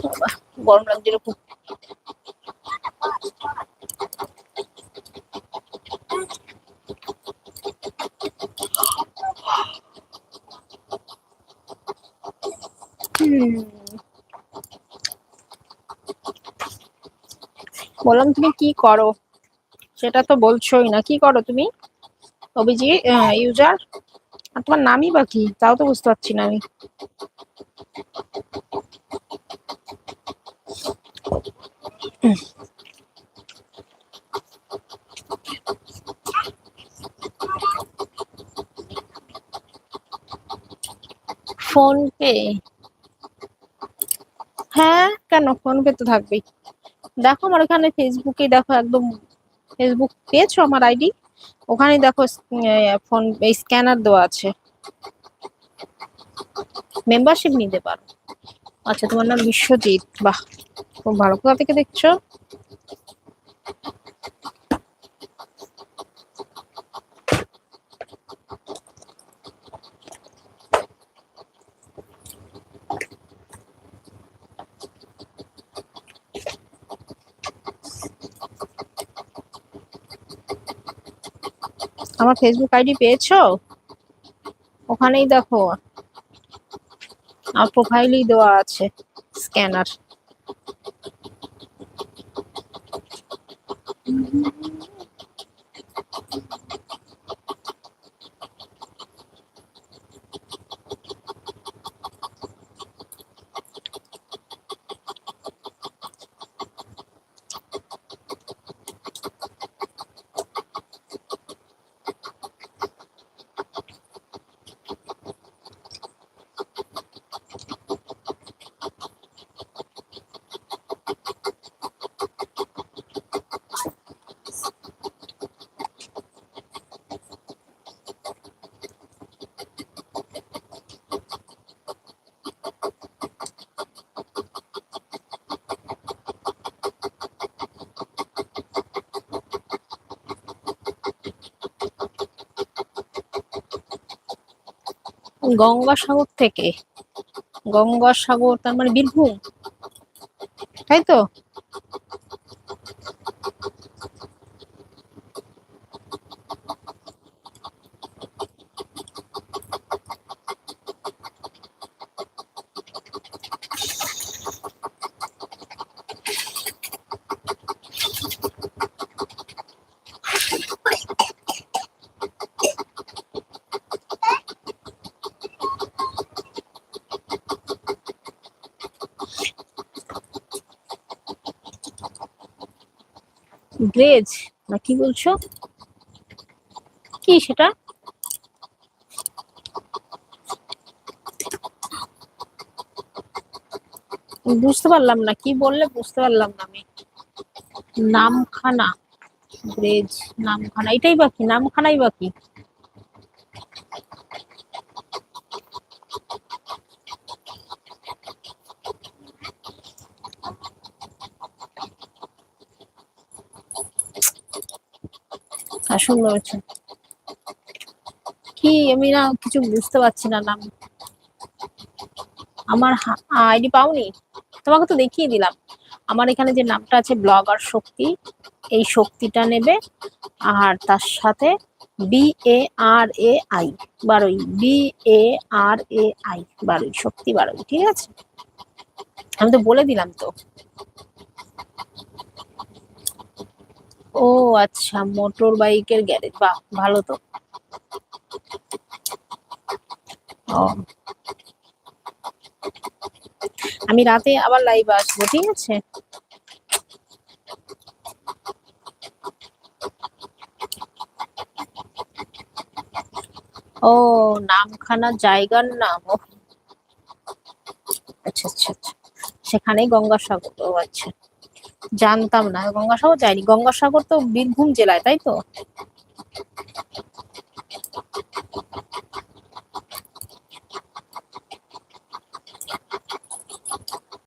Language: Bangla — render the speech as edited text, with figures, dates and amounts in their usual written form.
বাবা, গরম লাগছিল খুব। বললাম তুমি কি করো, সেটা তো বলছোই না। কি করো তুমি অভিজি ইউজার? আর তোমার নামই বা কি, তাও তো বুঝতে পারছি না আমি। Phone pay? হ্যাঁ, কেন, ফোন পে তো থাকবেই। দেখো আমার এখানে ফেসবুকে দেখো, একদম ফেসবুক পেয়েছো আমার আইডি, ওখানে দেখো ফোন স্ক্যানার দেওয়া আছে, মেম্বারশিপ নিতে পারো। আচ্ছা, তোমার নাম বিশ্বজিৎ, বাহ, খুব ভালো। কোথা থেকে দেখছো? আমার ফেসবুক আইডি পেয়েছো? ওখানেই দেখো, আমার প্রোফাইলেই দেওয়া আছে স্ক্যানার। গঙ্গাসাগর থেকে? গঙ্গাসাগর তার মানে বীরভূম, তাই তো? গ্রেজ না কি বলছো? কি সেটা? বুঝতে পারলাম না, কি বললে, বুঝতে পারলাম না আমি। নামখানা? গ্রেজ, নামখানা, এটাই বাকি, নামখানাই বাকি। আর সুন্দর হচ্ছে কি, আমি না কিছু বুঝতে পারছি না নাম। আমার আইডি পাওনি? তোমাকে তো দেখিয়ে দিলাম। আমার এখানে যে নামটা আছে ব্লগার শক্তি, এই শক্তিটা নেবে। আর তার সাথে BARAI, বারোই, BARAI, বারোই, শক্তি বারোই, ঠিক আছে? আমি তো বলে দিলাম তো। ও আচ্ছা, মোটর বাইকের গ্যারেজ, বাহ, ভালো তো। ও, আমি রাতে আবার লাইভ আসবো, ঠিক আছে? ও, নামখানা জায়গার নাম, ও আচ্ছা আচ্ছা আচ্ছা, সেখানেই গঙ্গাসাগর, ও আচ্ছা, জানতাম না। গঙ্গাসাগর যাইনি, গঙ্গাসাগর তো বীরভূম জেলায়, তাই তো?